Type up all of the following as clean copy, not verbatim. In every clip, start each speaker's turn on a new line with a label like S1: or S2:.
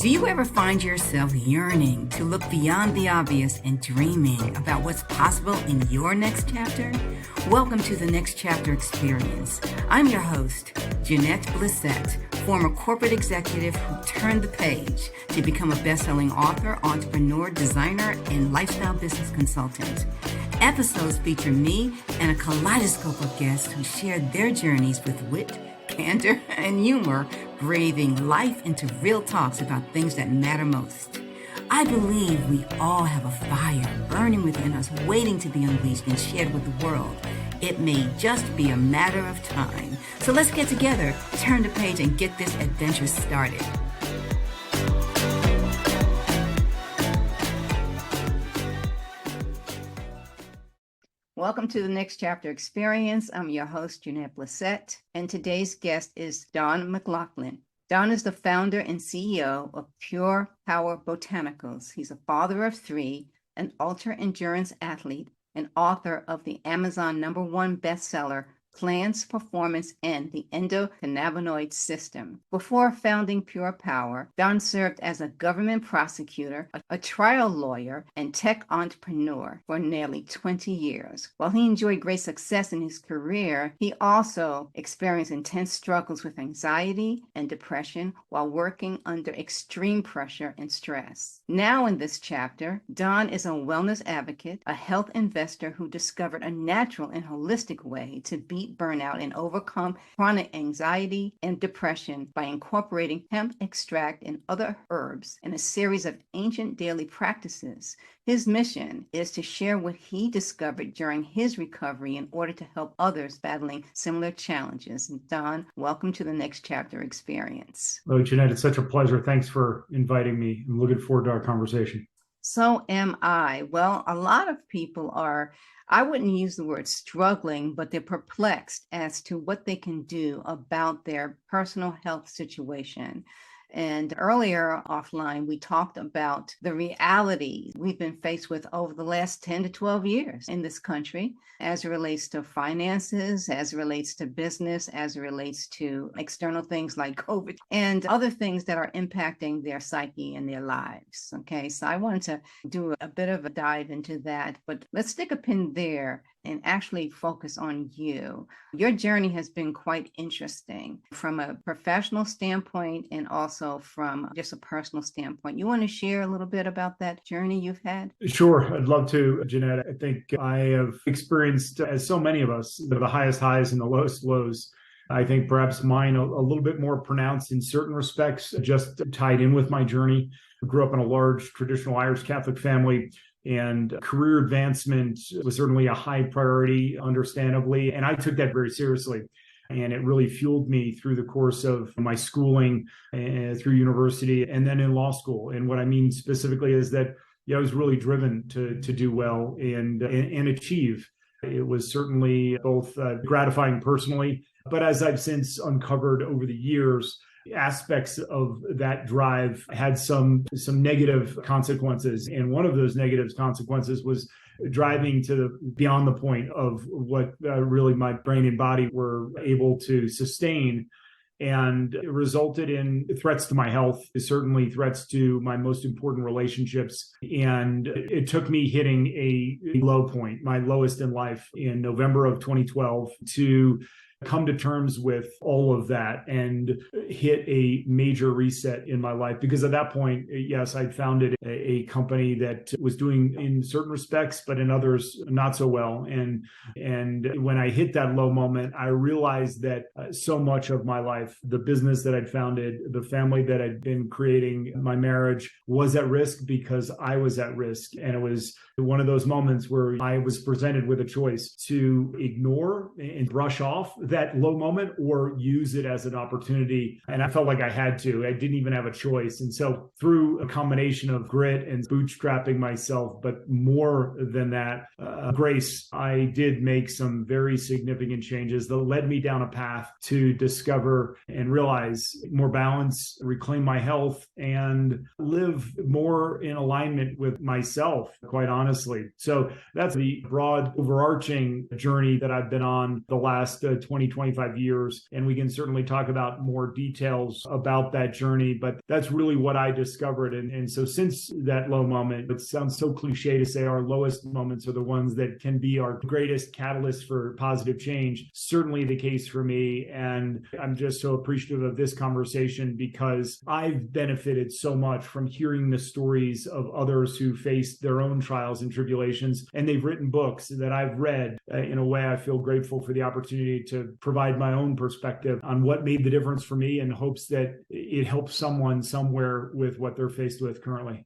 S1: Do you ever find yourself yearning to look beyond the obvious and dreaming about what's possible in your next chapter? Welcome to the Next Chapter Experience. I'm your host, Jeanette Blissett, former corporate executive who turned the page to become a best-selling author, entrepreneur, designer, and lifestyle business consultant. Episodes feature me and a kaleidoscope of guests who share their journeys with wit, candor, and humor, breathing life into real talks about things that matter most. I believe we all have a fire burning within us, waiting to be unleashed and shared with the world. It may just be a matter of time. So let's get together, turn the page, and get this adventure started. Welcome to the Next Chapter Experience. I'm your host, Jeanette Blissett, and today's guest is Don McLaughlin. Don is the founder and CEO of PurePower Botanicals. He's a father of three, an ultra-endurance athlete, and author of the Amazon #1 bestseller, Plants, Performance, and the Endocannabinoid System. Before founding PurePower, Don served as a government prosecutor, a trial lawyer, and tech entrepreneur for nearly 20 years. While he enjoyed great success in his career, he also experienced intense struggles with anxiety and depression while working under extreme pressure and stress. Now in this chapter, Don is a wellness advocate, a health investor who discovered a natural and holistic way to beat burnout and overcome chronic anxiety and depression by incorporating hemp extract and other herbs in a series of ancient daily practices. His mission is to share what he discovered during his recovery in order to help others battling similar challenges. And Don, welcome to the Next Chapter Experience.
S2: Hello, Jeanette. It's such a pleasure. Thanks for inviting me. I'm looking forward to our conversation.
S1: So am I. Well, a lot of people are, I wouldn't use the word struggling, but they're perplexed as to what they can do about their personal health situation. And earlier offline, we talked about the reality we've been faced with over the last 10 to 12 years in this country as it relates to finances, as it relates to business, as it relates to external things like COVID and other things that are impacting their psyche and their lives. Okay, so I wanted to do a bit of a dive into that, but let's stick a pin there and actually focus on you. Your journey has been quite interesting from a professional standpoint and also from just a personal standpoint. You want to share a little bit about that journey you've had?
S2: Sure, I'd love to, Jeanette. I think I have experienced, as so many of us, the highest highs and the lowest lows. I think perhaps mine a little bit more pronounced in certain respects, just tied in with my journey. I grew up in a large traditional Irish Catholic family, and career advancement was certainly a high priority, understandably. And I took that very seriously. And it really fueled me through the course of my schooling, through university, and then in law school. And what I mean specifically is that I was really driven to do well and achieve. It was certainly both gratifying personally, but as I've since uncovered over the years, aspects of that drive had some negative consequences. And one of those negative consequences was driving to beyond the point of what really my brain and body were able to sustain. And it resulted in threats to my health, certainly threats to my most important relationships. And it took me hitting a low point, my lowest in life, in November of 2012 to come to terms with all of that and hit a major reset in my life. Because at that point, yes, I'd founded a company that was doing in certain respects, but in others not so well. And when I hit that low moment, I realized that so much of my life, the business that I'd founded, the family that I'd been creating, my marriage was at risk because I was at risk. And it was one of those moments where I was presented with a choice to ignore and brush off that low moment or use it as an opportunity. And I felt like I had to. I didn't even have a choice. And so through a combination of grit and bootstrapping myself, but more than that, grace, I did make some very significant changes that led me down a path to discover and realize more balance, reclaim my health, and live more in alignment with myself, quite honestly. So that's the broad overarching journey that I've been on the last 20 20, 25 years. And we can certainly talk about more details about that journey, but that's really what I discovered. And so since that low moment, it sounds so cliche to say our lowest moments are the ones that can be our greatest catalyst for positive change. Certainly the case for me. And I'm just so appreciative of this conversation because I've benefited so much from hearing the stories of others who faced their own trials and tribulations. And they've written books that I've read. In a way, I feel grateful for the opportunity to provide my own perspective on what made the difference for me in hopes that it helps someone somewhere with what they're faced with currently.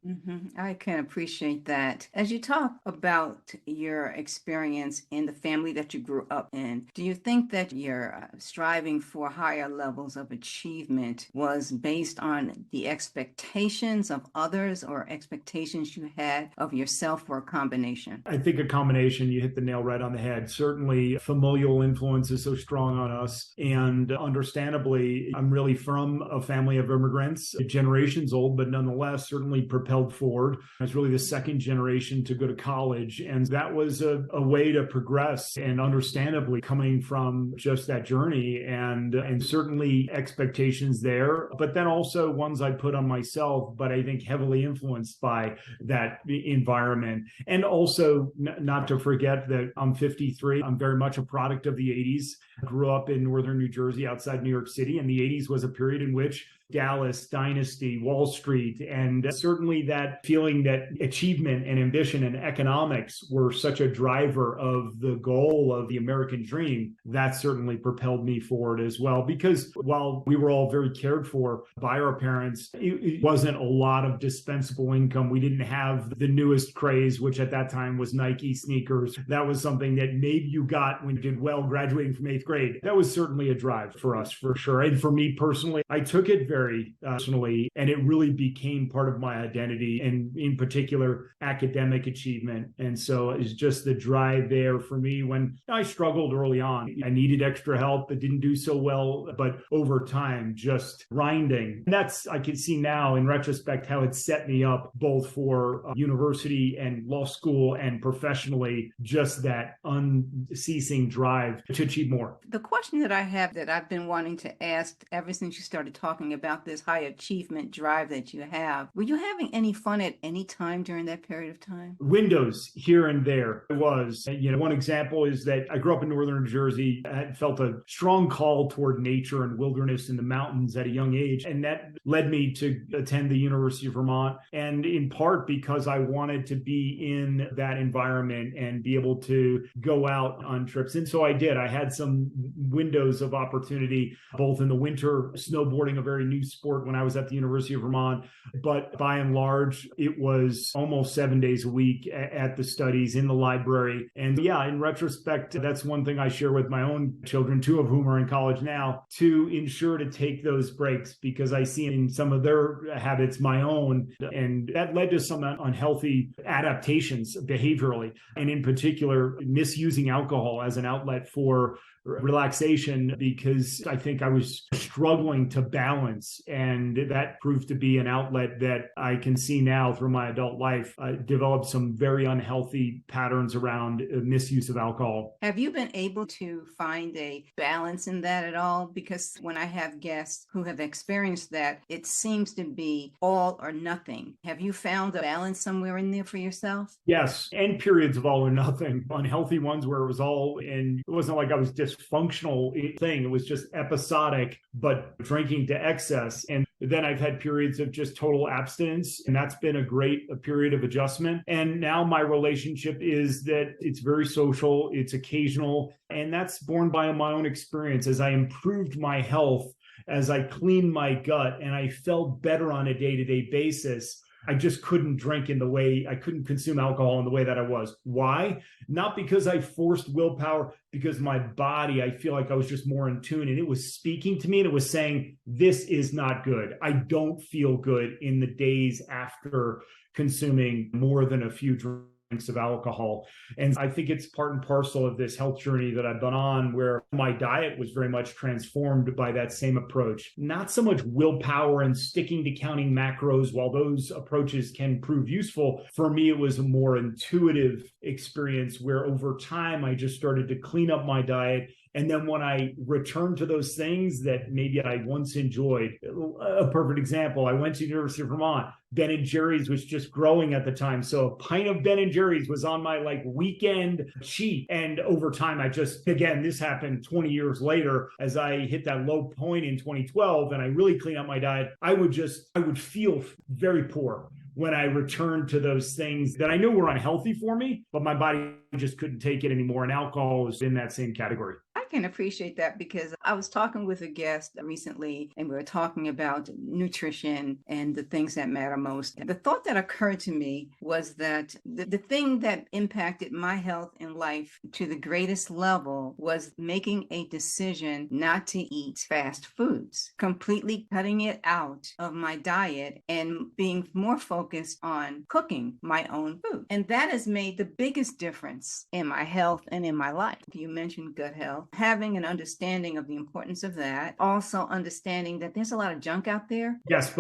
S1: I can appreciate that. As you talk about your experience in the family that you grew up in, do you think that your striving for higher levels of achievement was based on the expectations of others or expectations you had of yourself, or a combination?
S2: I think a combination. You hit the nail right on the head. Certainly familial influence is so strong on us. And understandably, I'm really from a family of immigrants, generations old, but nonetheless, certainly propelled forward. I was really the second generation to go to college. And that was a way to progress, and understandably coming from just that journey and certainly expectations there, but then also ones I put on myself, but I think heavily influenced by that environment. And also not to forget that I'm 53. I'm very much a product of the 80s. I grew up in northern New Jersey outside New York City, and the 80s was a period in which Dallas, Dynasty, Wall Street, and certainly that feeling that achievement and ambition and economics were such a driver of the goal of the American dream, that certainly propelled me forward as well. Because while we were all very cared for by our parents, it wasn't a lot of dispensable income. We didn't have the newest craze, which at that time was Nike sneakers. That was something that maybe you got when you did well graduating from 8th grade. That was certainly a drive for us, for sure. And for me personally, I took it very personally, and it really became part of my identity, and in particular, academic achievement. And so it's just the drive there for me when I struggled early on. I needed extra help. It didn't do so well, but over time, just grinding. And that's, I can see now in retrospect, how it set me up both for university and law school and professionally, just that unceasing drive to achieve more.
S1: The question that I have that I've been wanting to ask ever since you started talking about this high achievement drive that you have, were you having any fun at any time during that period of time?
S2: Windows here and there. It was, one example is that I grew up in northern New Jersey. I had felt a strong call toward nature and wilderness in the mountains at a young age. And that led me to attend the University of Vermont. And in part because I wanted to be in that environment and be able to go out on trips. And so I did. I had some windows of opportunity, both in the winter, snowboarding, a very new sport when I was at the University of Vermont. But by and large, it was almost 7 days a week at the studies in the library. And yeah, in retrospect, that's one thing I share with my own children, 2 of whom are in college now, to ensure to take those breaks, because I see in some of their habits my own. And that led to some unhealthy adaptations behaviorally, and in particular, misusing alcohol as an outlet for relaxation, because I think I was struggling to balance, and that proved to be an outlet that I can see now through my adult life. I developed some very unhealthy patterns around misuse of alcohol.
S1: Have you been able to find a balance in that at all? Because when I have guests who have experienced that, it seems to be all or nothing. Have you found a balance somewhere in there for yourself?
S2: Yes, and periods of all or nothing, unhealthy ones where it was all, and it wasn't like I was dysfunctional thing. It was just episodic, but drinking to excess. And then I've had periods of just total abstinence, and that's been a period of adjustment. And now my relationship is that it's very social, it's occasional, and that's borne by my own experience. As I improved my health, as I cleaned my gut, and I felt better on a day-to-day basis, I just couldn't drink in the way, I couldn't consume alcohol in the way that I was. Why? Not because I forced willpower, because my body, I feel like I was just more in tune, and it was speaking to me, and it was saying, this is not good. I don't feel good in the days after consuming more than a few drinks of alcohol. And I think it's part and parcel of this health journey that I've been on, where my diet was very much transformed by that same approach. Not so much willpower and sticking to counting macros, while those approaches can prove useful. For me, it was a more intuitive experience where over time, I just started to clean up my diet And then when I return to those things that maybe I once enjoyed, a perfect example, I went to the University of Vermont. Ben & Jerry's was just growing at the time. So a pint of Ben & Jerry's was on my weekend sheet. And over time, again, this happened 20 years later, as I hit that low point in 2012 and I really cleaned up my diet, I would feel very poor when I returned to those things that I knew were unhealthy for me, but my body just couldn't take it anymore. And alcohol was in that same category.
S1: I can appreciate that because I was talking with a guest recently and we were talking about nutrition and the things that matter most. The thought that occurred to me was that the thing that impacted my health and life to the greatest level was making a decision not to eat fast foods, completely cutting it out of my diet and being more focused on cooking my own food. And that has made the biggest difference in my health and in my life. You mentioned gut health. Having an understanding of the importance of that, also understanding that there's a lot of junk out there.
S2: Yes,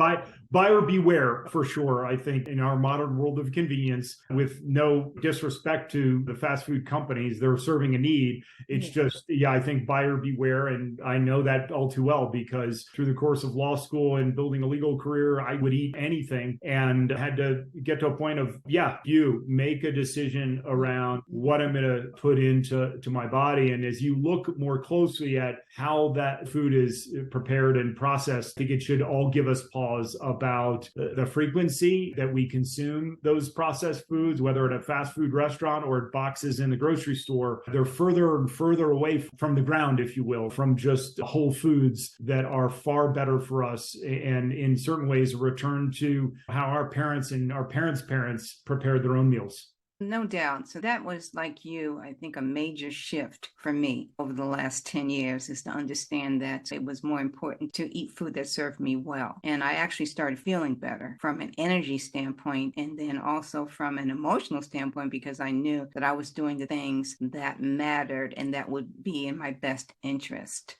S2: buyer beware for sure. I think in our modern world of convenience, with no disrespect to the fast food companies, they're serving a need. It's just, I think buyer beware. And I know that all too well because through the course of law school and building a legal career, I would eat anything and had to get to a point of, you make a decision around what I'm going to put into my body. And as you look more closely at how that food is prepared and processed, I think it should all give us pause about the frequency that we consume those processed foods, whether at a fast food restaurant or at boxes in the grocery store. They're further and further away from the ground, if you will, from just whole foods that are far better for us. And in certain ways, a return to how our parents and our parents' parents prepared their own meals.
S1: No doubt. So that was, like you, I think a major shift for me over the last 10 years is to understand that it was more important to eat food that served me well. And I actually started feeling better from an energy standpoint and then also from an emotional standpoint because I knew that I was doing the things that mattered and that would be in my best interest.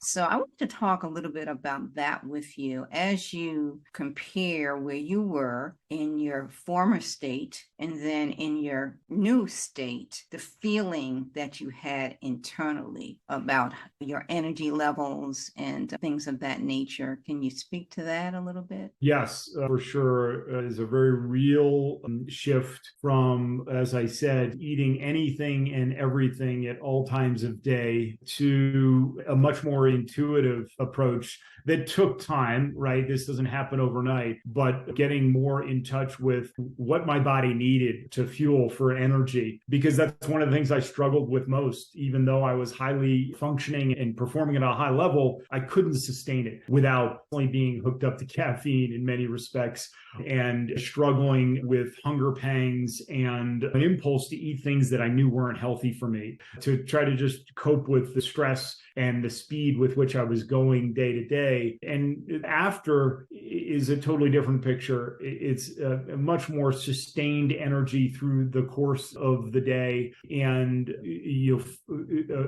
S1: So I want to talk a little bit about that with you as you compare where you were in your former state and then in your new state, the feeling that you had internally about your energy levels and things of that nature. Can you speak to that a little bit?
S2: Yes, for sure. It is a very real shift from, as I said, eating anything and everything at all times of day to a much more intuitive approach that took time, right? This doesn't happen overnight, but getting more in touch with what my body needed to fuel for energy, because that's one of the things I struggled with most. Even though I was highly functioning and performing at a high level, I couldn't sustain it without only being hooked up to caffeine in many respects and struggling with hunger pangs and an impulse to eat things that I knew weren't healthy for me, to try to just cope with the stress and the speed with which I was going day to day. And after is a totally different picture. It's a much more sustained energy through the course of the day and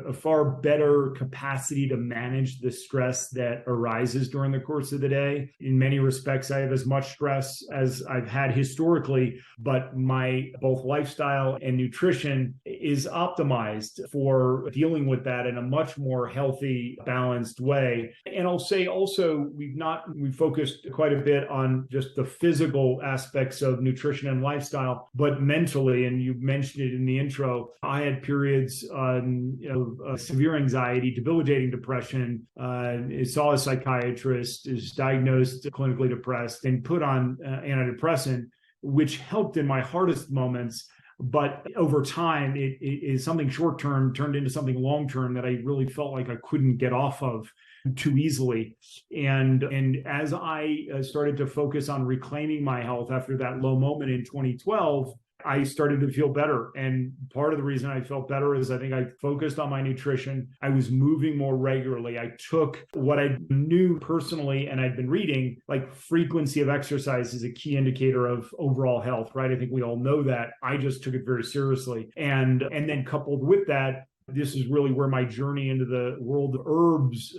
S2: a far better capacity to manage the stress that arises during the course of the day. In many respects, I have as much stress as I've had historically, but my both lifestyle and nutrition is optimized for dealing with that in a much more healthy, balanced way. And I'll say also, we focused quite a bit on just the physical aspects of nutrition and lifestyle, but mentally, and you mentioned it in the intro, I had periods of severe anxiety, debilitating depression, saw a psychiatrist, is diagnosed clinically depressed, and put on antidepressant, which helped in my hardest moments. But over time, it is something short-term turned into something long-term that I really felt like I couldn't get off of too easily. And as I started to focus on reclaiming my health after that low moment in 2012, I started to feel better. And part of the reason I felt better is I think I focused on my nutrition. I was moving more regularly. I took what I knew personally and I'd been reading, like frequency of exercise is a key indicator of overall health, right? I think we all know that. I just took it very seriously. And then coupled with that, this is really where my journey into the world of herbs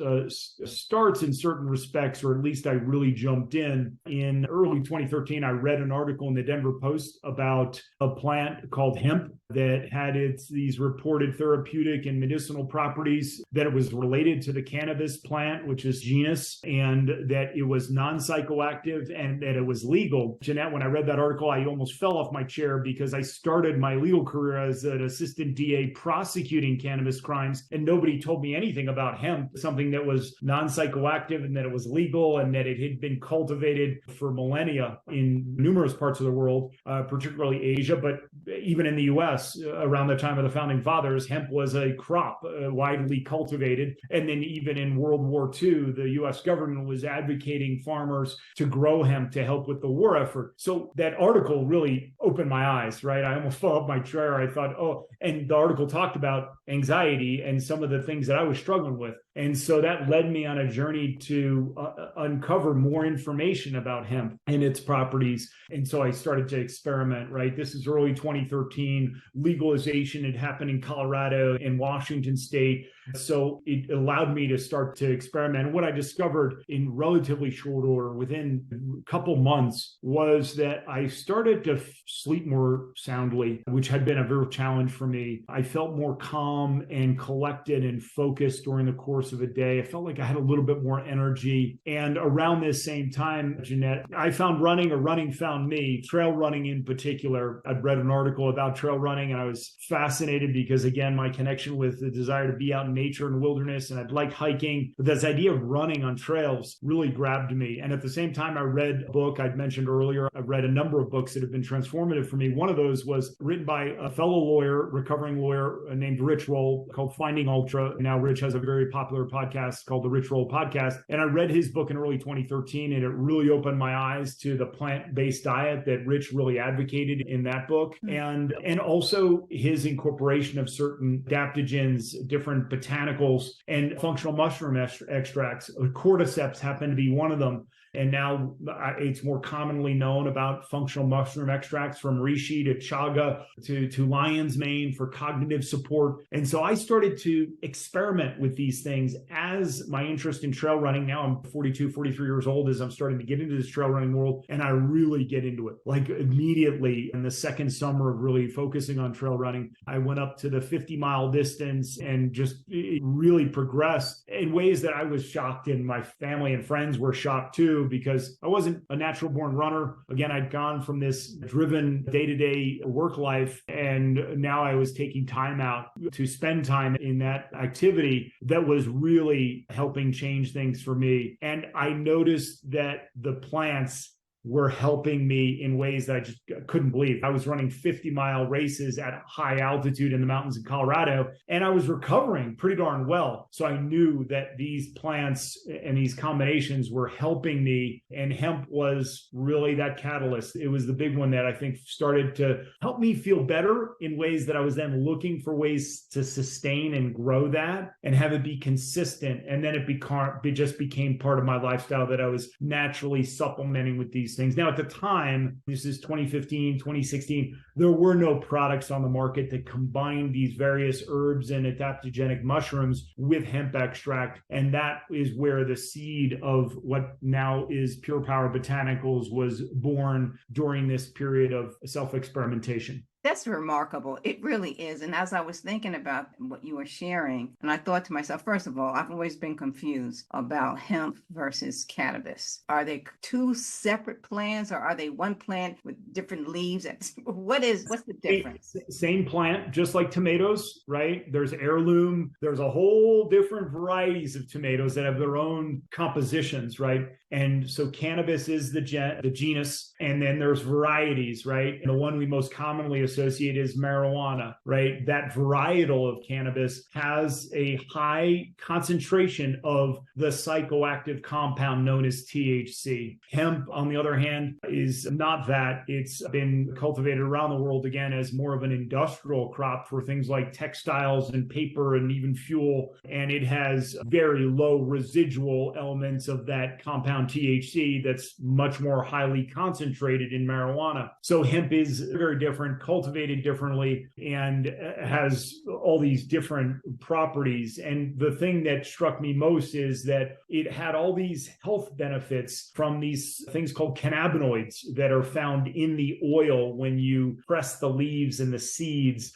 S2: starts in certain respects, or at least I really jumped in. In early 2013, I read an article in the Denver Post about a plant called hemp. that had these reported therapeutic and medicinal properties, that it was related to the cannabis plant, which is genus, and that it was non-psychoactive and that it was legal. Jeanette, when I read that article, I almost fell off my chair because I started my legal career as an assistant DA prosecuting cannabis crimes, and nobody told me anything about hemp, something that was non-psychoactive and that it was legal and that it had been cultivated for millennia in numerous parts of the world, particularly Asia, but even in the US around the time of the founding fathers, hemp was a crop widely cultivated. And then even in World War II, the US government was advocating farmers to grow hemp to help with the war effort. So that article really opened my eyes, right? I almost fell off my chair. I thought, oh, and the article talked about anxiety and some of the things that I was struggling with. And so that led me on a journey to uncover more information about hemp and its properties. And so I started to experiment, right? This is early 2013. Legalization had happened in Colorado and Washington State. So it allowed me to start to experiment. And what I discovered in relatively short order, within a couple months, was that I started to sleep more soundly, which had been a real challenge for me. I felt more calm and collected and focused during the course of a day. I felt like I had a little bit more energy. And around this same time, Jeanette, I found running, or running found me, trail running in particular. I'd read an article about trail running and I was fascinated because, again, my connection with the desire to be out in nature and wilderness, and I'd like hiking, but this idea of running on trails really grabbed me. And at the same time, I read a book I'd mentioned earlier. I read a number of books that have been transformative for me. One of those was written by a fellow lawyer, recovering lawyer named Rich Roll, called Finding Ultra. Now Rich has a very popular podcast called the Rich Roll Podcast. And I read his book in early 2013, and it really opened my eyes to the plant-based diet that Rich really advocated in that book. And also his incorporation of certain adaptogens, different botanicals, and functional mushroom extracts. Cordyceps happened to be one of them. And now it's more commonly known about functional mushroom extracts, from reishi to chaga to lion's mane for cognitive support. And so I started to experiment with these things as my interest in trail running. Now I'm 42, 43 years old as I'm starting to get into this trail running world, and I really get into it. Like immediately in the second summer of really focusing on trail running, I went up to the 50-mile distance and just really progressed in ways that I was shocked, and my family and friends were shocked too, because I wasn't a natural born runner. Again, I'd gone from this driven day-to-day work life, and now I was taking time out to spend time in that activity that was really helping change things for me. And I noticed that the plants were helping me in ways that I just couldn't believe. I was running 50-mile races at high altitude in the mountains in Colorado, and I was recovering pretty darn well. So I knew that these plants and these combinations were helping me, and hemp was really that catalyst. It was the big one that I think started to help me feel better in ways that I was then looking for ways to sustain and grow that and have it be consistent. And then it just became part of my lifestyle, that I was naturally supplementing with these things. Now, at the time, this is 2015, 2016, there were no products on the market that combined these various herbs and adaptogenic mushrooms with hemp extract. And that is where the seed of what now is PurePower Botanicals was born during this period of self-experimentation.
S1: That's remarkable. It really is. And as I was thinking about what you were sharing, and I thought to myself, first of all, I've always been confused about hemp versus cannabis. Are they two separate plants, or are they one plant with different leaves? What's the difference?
S2: Same plant, just like tomatoes, right? There's heirloom. There's a whole different varieties of tomatoes that have their own compositions, right? And so cannabis is the genus, and then there's varieties, right? And the one we most commonly associate is marijuana, right? That varietal of cannabis has a high concentration of the psychoactive compound known as THC. Hemp, on the other hand, is not that. It's been cultivated around the world, again, as more of an industrial crop for things like textiles and paper and even fuel. And it has very low residual elements of that compound THC that's much more highly concentrated in marijuana. So hemp is very different, cultivated cultivated differently and has all these different properties. And the thing that struck me most is that it had all these health benefits from these things called cannabinoids that are found in the oil when you press the leaves and the seeds,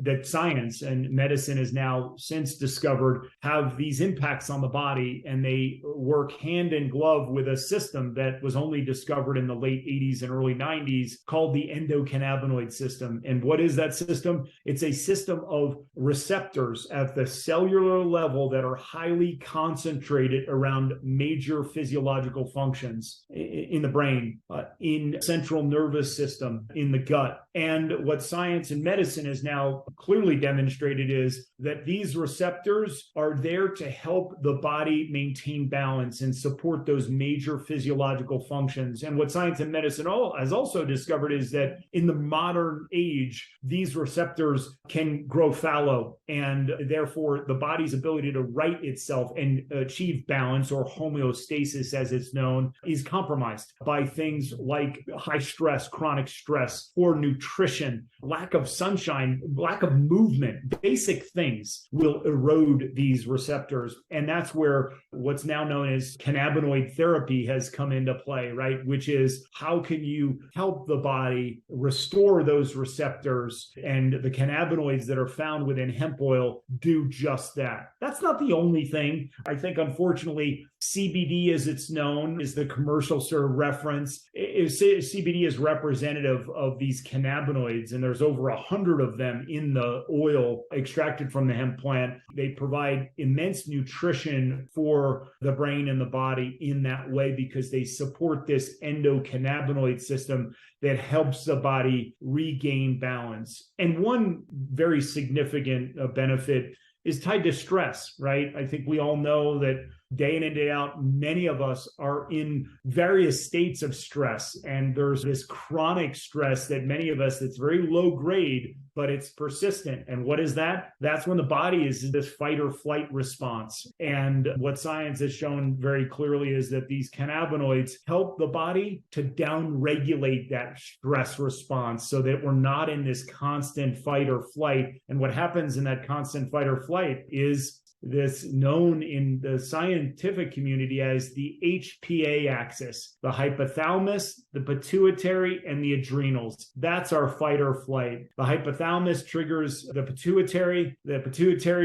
S2: that science and medicine has now since discovered have these impacts on the body, and they work hand in glove with a system that was only discovered in the late 80s and early 90s called the endocannabinoid system. And what is that system? It's a system of receptors at the cellular level that are highly concentrated around major physiological functions in the brain, in central nervous system, in the gut. And what science and medicine has now clearly demonstrated is that these receptors are there to help the body maintain balance and support those major physiological functions. And what science and medicine has also discovered is that in the modern age, these receptors can grow fallow, and therefore the body's ability to right itself and achieve balance, or homeostasis as it's known, is compromised by things like high stress, chronic stress, poor nutrition, lack of sunshine, lack of movement. Basic things will erode these receptors. And that's where what's now known as cannabinoid therapy has come into play, right? Which is, how can you help the body restore those receptors? And the cannabinoids that are found within hemp oil do just that. That's not the only thing. I think, unfortunately, CBD, as it's known, is the commercial sort of reference. CBD is representative of these cannabinoids, and there's over 100 of them in the oil extracted from the hemp plant. They provide immense nutrition for the brain and the body in that way, because they support this endocannabinoid system that helps the body regain balance. And one very significant benefit is tied to stress, right? I think we all know that day in and day out, many of us are in various states of stress. And there's this chronic stress that many of us, that's very low grade, but it's persistent. And what is that? That's when the body is in this fight or flight response. And what science has shown very clearly is that these cannabinoids help the body to down-regulate that stress response, so that we're not in this constant fight or flight. And what happens in that constant fight or flight is this known in the scientific community as the HPA axis, the hypothalamus, the pituitary, and the adrenals. That's our fight or flight. The hypothalamus triggers the pituitary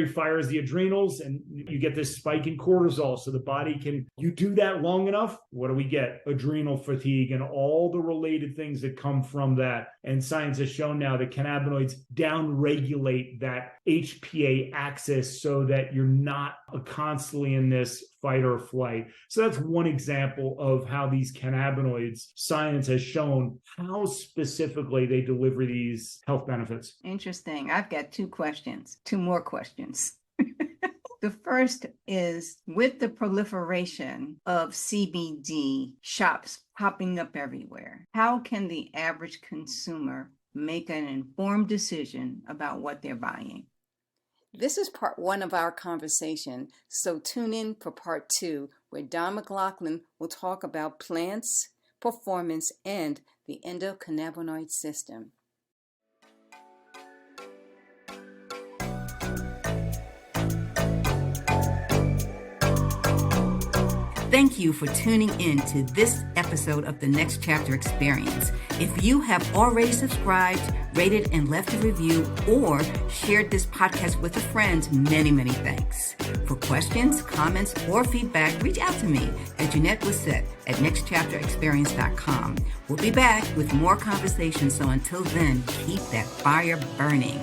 S2: fires the adrenals, and you get this spike in cortisol. So the body you do that long enough, what do we get? Adrenal fatigue and all the related things that come from that. And science has shown now that cannabinoids down-regulate that HPA axis so that you're not constantly in this fight or flight. So that's one example of how these cannabinoids, science has shown how specifically they deliver these health benefits.
S1: Interesting. I've got two more questions. The first is, with the proliferation of CBD shops popping up everywhere, how can the average consumer make an informed decision about what they're buying?
S3: This is part one of our conversation, so tune in for part two, where Don McLaughlin will talk about plants, performance, and the endocannabinoid system.
S1: Thank you for tuning in to this episode of the Next Chapter Experience. If you have already subscribed, rated, and left a review, or shared this podcast with a friend, many, many thanks. For questions, comments, or feedback, reach out to me at Jeanette Blissett at nextchapterexperience.com. We'll be back with more conversations, so until then, keep that fire burning.